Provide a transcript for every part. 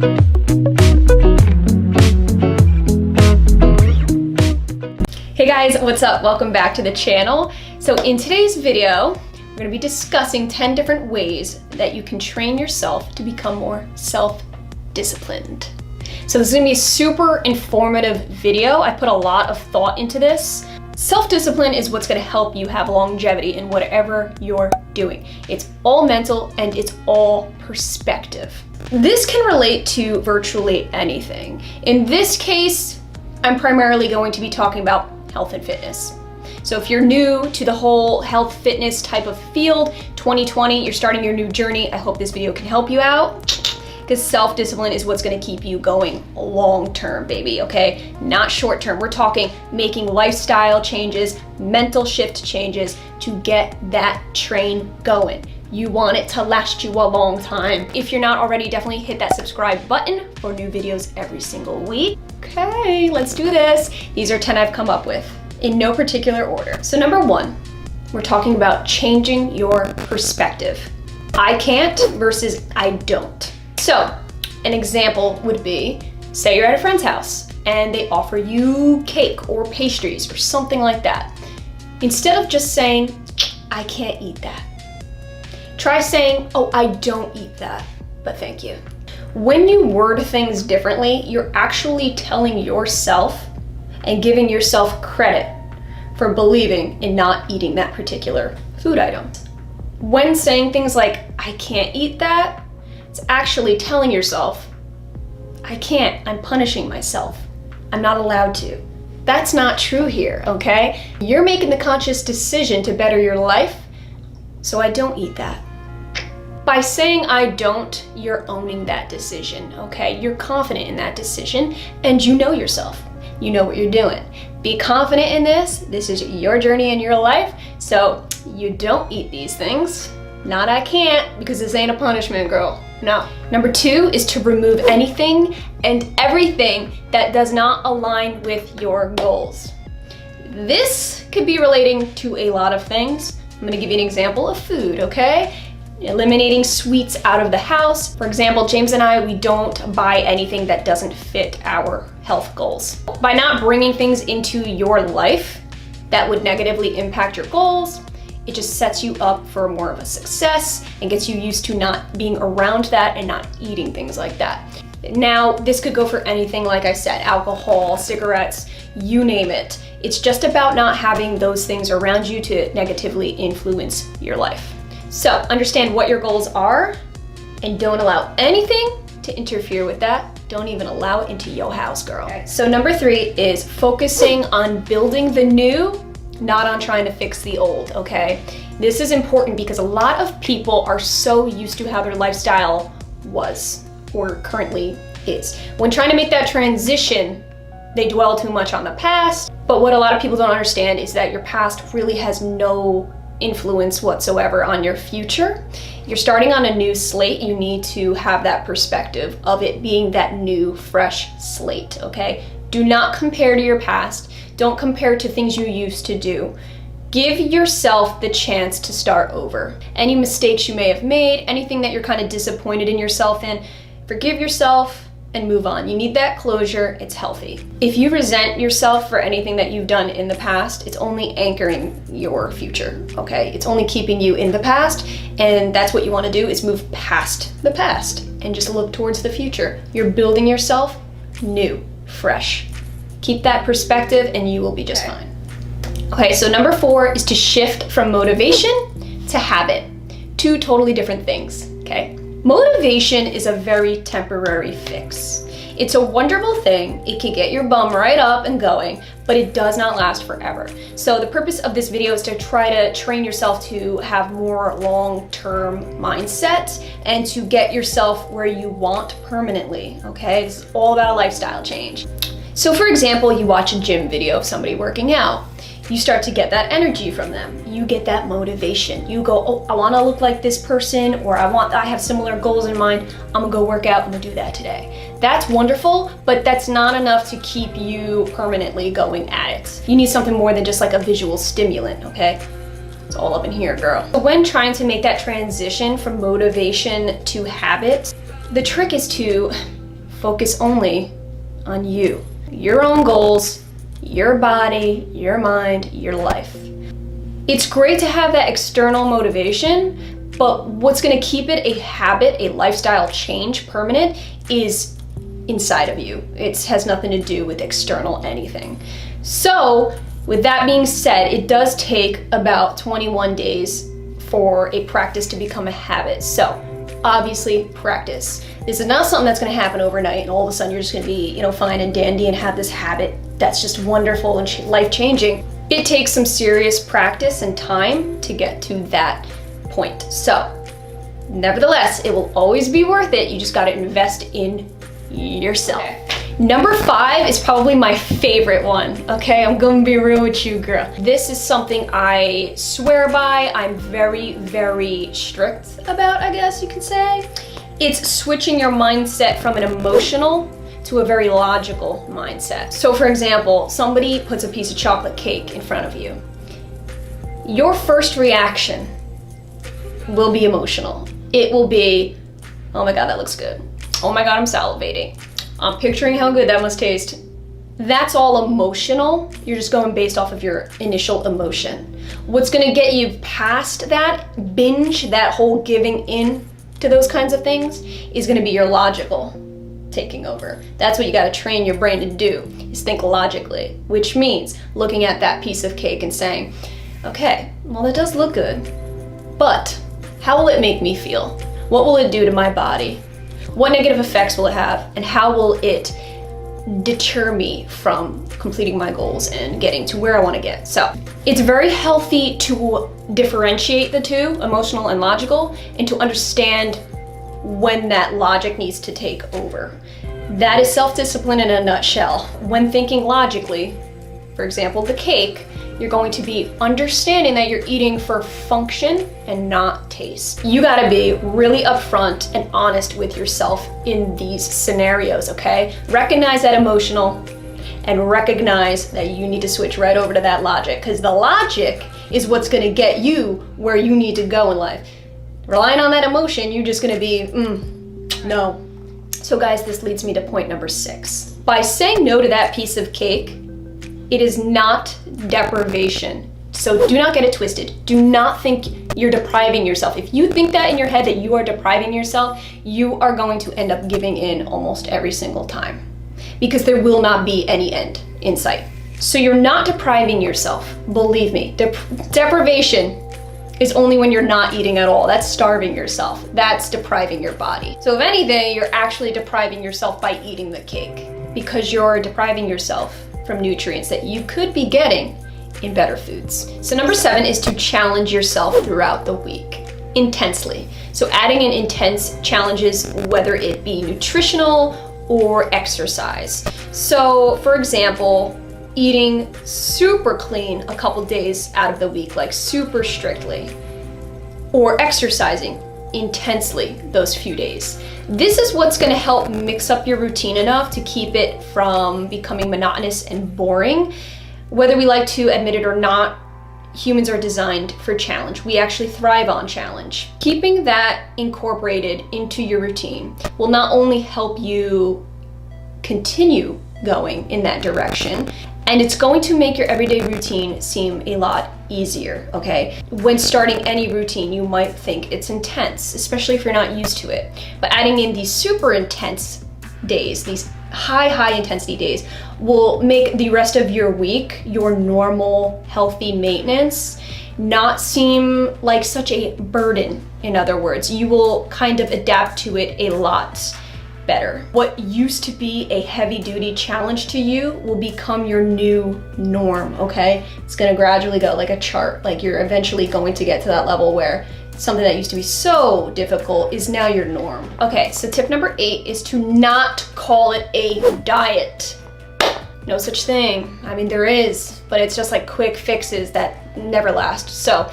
Hey guys, what's up? Welcome back to the channel. So in today's video, we're going to be discussing 10 different ways that you can train yourself to become more self-disciplined. So this is going to be a super informative video. I put a lot of thought into this. Self-discipline is what's going to help you have longevity in whatever you're doing. It's all mental and it's all perspective. This can relate to virtually anything. In this case, I'm primarily going to be talking about health and fitness. So if you're new to the whole health fitness type of field, 2020, you're starting your new journey, I hope this video can help you out, because self-discipline is what's gonna keep you going long-term, baby, okay? Not short-term. We're talking making lifestyle changes, mental shift changes to get that train going. You want it to last you a long time. If you're not already, definitely hit that subscribe button for new videos every single week. Okay, let's do this. These are 10 I've come up with in no particular order. So number 1, we're talking about changing your perspective. I can't versus I don't. So an example would be, say you're at a friend's house and they offer you cake or pastries or something like that. Instead of just saying, I can't eat that, try saying, oh, I don't eat that, but thank you. When you word things differently, you're actually telling yourself and giving yourself credit for believing in not eating that particular food item. When saying things like, I can't eat that, it's actually telling yourself, I can't, I'm punishing myself. I'm not allowed to. That's not true here, okay? You're making the conscious decision to better your life, so I don't eat that. By saying I don't, you're owning that decision, okay? You're confident in that decision and you know yourself. You know what you're doing. Be confident in this. This is your journey in your life. So you don't eat these things. Not I can't, because this ain't a punishment, girl. No. Number 2 is to remove anything and everything that does not align with your goals. This could be relating to a lot of things. I'm gonna give you an example of food, okay? Eliminating sweets out of the house. For example, James and I, we don't buy anything that doesn't fit our health goals. By not bringing things into your life that would negatively impact your goals, it just sets you up for more of a success and gets you used to not being around that and not eating things like that. Now, this could go for anything, like I said, alcohol, cigarettes, you name it. It's just about not having those things around you to negatively influence your life. So understand what your goals are and don't allow anything to interfere with that. Don't even allow it into your house, girl. Okay. So number 3 is focusing on building the new, not on trying to fix the old, okay? This is important because a lot of people are so used to how their lifestyle was or currently is. When trying to make that transition, they dwell too much on the past. But what a lot of people don't understand is that your past really has no influence whatsoever on your future. You're starting on a new slate. You need to have that perspective of it being that new, fresh slate, okay? Do not compare to your past. Don't compare to things you used to do. Give yourself the chance to start over. Any mistakes you may have made, anything that you're kind of disappointed in yourself in, forgive yourself and move on. You need that closure. It's healthy. If you resent yourself for anything that you've done in the past, it's only anchoring your future, okay? It's only keeping you in the past, and that's what you want to do, is move past the past and just look towards the future. You're building yourself new, fresh. Keep that perspective and you will be just fine. Okay, so number 4 is to shift from motivation to habit. 2 totally different things, okay? Motivation is a very temporary fix. It's a wonderful thing. It can get your bum right up and going, but it does not last forever. So the purpose of this video is to try to train yourself to have more long-term mindset and to get yourself where you want permanently, okay? It's all about a lifestyle change. So for example, you watch a gym video of somebody working out. You start to get that energy from them. You get that motivation. You go, oh, I wanna look like this person, or I have similar goals in mind. I'm gonna go work out, I'm gonna do that today. That's wonderful, but that's not enough to keep you permanently going at it. You need something more than just like a visual stimulant, okay? It's all up in here, girl. When trying to make that transition from motivation to habit, the trick is to Focus only on you, your own goals, your body, your mind, your life. It's great to have that external motivation, but what's gonna keep it a habit, a lifestyle change, permanent, is inside of you. It has nothing to do with external anything. So, with that being said, it does take about 21 days for a practice to become a habit. So, obviously, practice. This is not something that's gonna happen overnight and all of a sudden you're just gonna be, fine and dandy and have this habit that's just wonderful and life-changing. It takes some serious practice and time to get to that point. So, nevertheless, it will always be worth it. You just gotta invest in yourself. Okay. Number 5 is probably my favorite one, okay? I'm gonna be real with you, girl. This is something I swear by. I'm very, very strict about, I guess you could say. It's switching your mindset from an emotional to a very logical mindset. So for example, somebody puts a piece of chocolate cake in front of you. Your first reaction will be emotional. It will be, oh my God, that looks good. Oh my God, I'm salivating. I'm picturing how good that must taste. That's all emotional. You're just going based off of your initial emotion. What's gonna get you past that binge, that whole giving in to those kinds of things, is gonna be your logical taking over. That's what you gotta train your brain to do, is think logically, which means looking at that piece of cake and saying, okay, well that does look good, but how will it make me feel? What will it do to my body? What negative effects will it have? And how will it deter me from completing my goals and getting to where I want to get? So it's very healthy to differentiate the two, emotional and logical, and to understand when that logic needs to take over. That is self-discipline in a nutshell. When thinking logically, for example, the cake, you're going to be understanding that you're eating for function and not taste. You gotta be really upfront and honest with yourself in these scenarios, okay? Recognize that emotional and recognize that you need to switch right over to that logic, because the logic is what's gonna get you where you need to go in life. Relying on that emotion, you're just gonna be, no. So guys, this leads me to point number 6. By saying no to that piece of cake, it is not deprivation. So do not get it twisted. Do not think you're depriving yourself. If you think that in your head that you are depriving yourself, you are going to end up giving in almost every single time, because there will not be any end in sight. So you're not depriving yourself. Believe me, deprivation is only when you're not eating at all. That's starving yourself. That's depriving your body. So if anything, you're actually depriving yourself by eating the cake, because you're depriving yourself from nutrients that you could be getting in better foods. So number 7 is to challenge yourself throughout the week, intensely. So adding in intense challenges, whether it be nutritional or exercise. So for example, eating super clean a couple days out of the week, like super strictly, or exercising intensely those few days. This is what's gonna help mix up your routine enough to keep it from becoming monotonous and boring. Whether we like to admit it or not, humans are designed for challenge. We actually thrive on challenge. Keeping that incorporated into your routine will not only help you continue going in that direction, and it's going to make your everyday routine seem a lot easier, okay? When starting any routine, you might think it's intense, especially if you're not used to it. But adding in these super intense days, these high intensity days, will make the rest of your week, your normal, healthy maintenance, not seem like such a burden. In other words, you will kind of adapt to it a lot better. What used to be a heavy-duty challenge to you will become your new norm, okay? It's gonna gradually go like a chart, like you're eventually going to get to that level where something that used to be so difficult is now your norm. Okay, so tip number 8 is to not call it a diet. No such thing. I mean, there is, but it's just like quick fixes that never last. So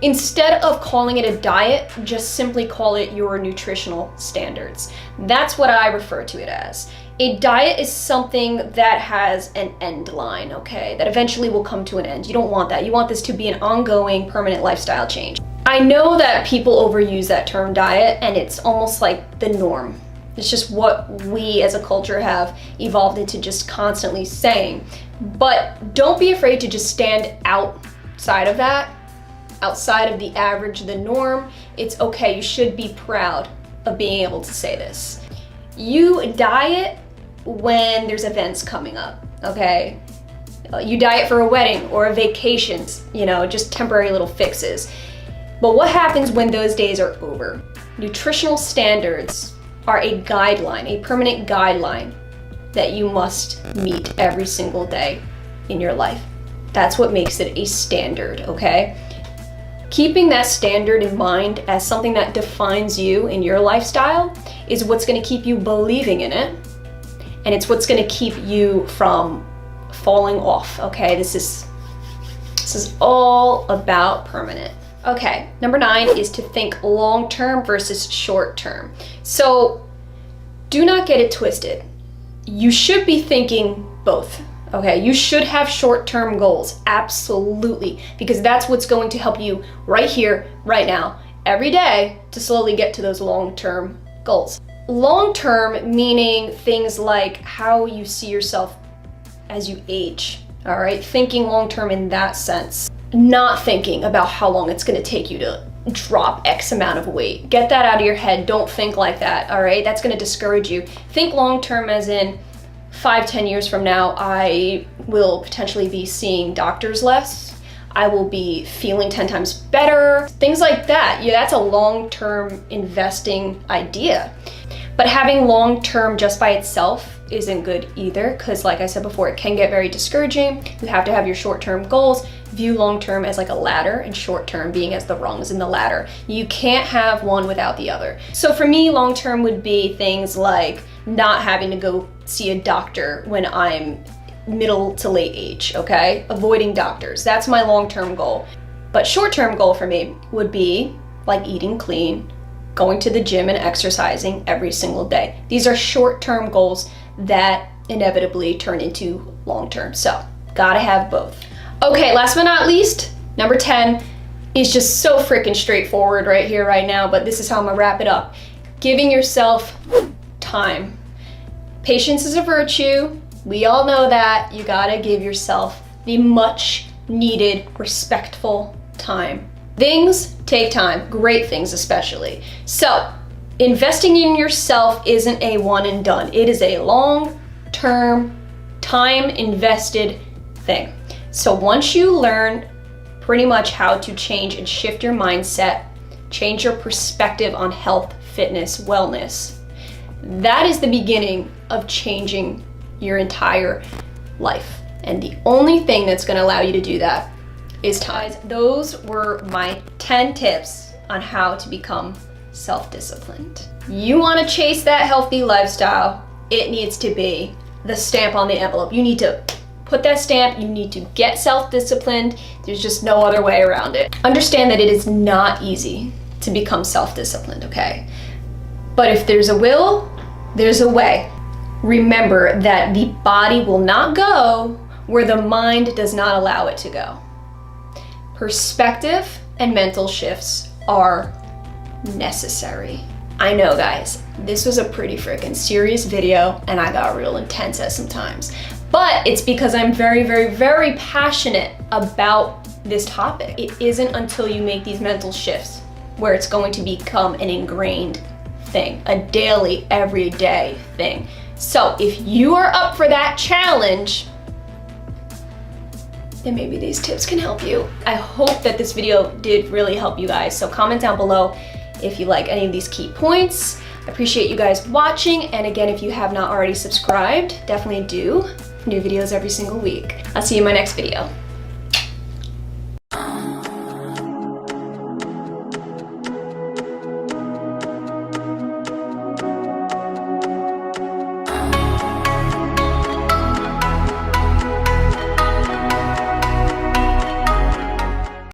instead of calling it a diet, just simply call it your nutritional standards. That's what I refer to it as. A diet is something that has an end line, okay? That eventually will come to an end. You don't want that. You want this to be an ongoing, permanent lifestyle change. I know that people overuse that term diet, and it's almost like the norm. It's just what we as a culture have evolved into just constantly saying. But don't be afraid to just stand outside of that, outside of the average, the norm. It's okay, you should be proud of being able to say this. You diet when there's events coming up, okay? You diet for a wedding or a vacation, just temporary little fixes. But what happens when those days are over? Nutritional standards are a guideline, a permanent guideline that you must meet every single day in your life. That's what makes it a standard, okay? Keeping that standard in mind as something that defines you in your lifestyle is what's gonna keep you believing in it, and it's what's gonna keep you from falling off, okay? This is all about permanent. Okay, number 9 is to think long-term versus short-term. So do not get it twisted. You should be thinking both, okay? You should have short-term goals, absolutely, because that's what's going to help you right here, right now, every day to slowly get to those long-term goals. Long-term meaning things like how you see yourself as you age, all right? Thinking long-term in that sense. Not thinking about how long it's gonna take you to drop X amount of weight. Get that out of your head. Don't think like that, all right? That's gonna discourage you. Think long-term as in 5-10 years from now, I will potentially be seeing doctors less. I will be feeling 10 times better. Things like that. Yeah, that's a long-term investing idea. But having long-term just by itself isn't good either, because like I said before, it can get very discouraging. You have to have your short-term goals. View long-term as like a ladder and short-term being as the rungs in the ladder. You can't have one without the other. So for me, long-term would be things like not having to go see a doctor when I'm middle to late age, okay? Avoiding doctors, that's my long-term goal. But short-term goal for me would be like eating clean, going to the gym and exercising every single day. These are short-term goals that inevitably turn into long-term. So gotta have both. Okay, last but not least, number 10 is just so freaking straightforward right here, right now, but this is how I'm gonna wrap it up. Giving yourself time. Patience is a virtue. We all know that. You gotta give yourself the much needed, respectful time. Things take time, great things especially. So, investing in yourself isn't a one and done. It is a long-term, time invested thing. So once you learn pretty much how to change and shift your mindset, change your perspective on health, fitness, wellness, that is the beginning of changing your entire life. And the only thing that's gonna allow you to do that is time. Those were my 10 tips on how to become self-disciplined. You wanna chase that healthy lifestyle, it needs to be the stamp on the envelope. You need to put that stamp, you need to get self-disciplined. There's just no other way around it. Understand that it is not easy to become self-disciplined, okay? But if there's a will, there's a way. Remember that the body will not go where the mind does not allow it to go. Perspective and mental shifts are necessary. I know, guys, this was a pretty freaking serious video and I got real intense at some times. But it's because I'm very, very, very passionate about this topic. It isn't until you make these mental shifts where it's going to become an ingrained thing, a daily, everyday thing. So if you are up for that challenge, then maybe these tips can help you. I hope that this video did really help you guys. So comment down below if you like any of these key points. I appreciate you guys watching. And again, if you have not already subscribed, definitely do. New videos every single week. I'll see you in my next video.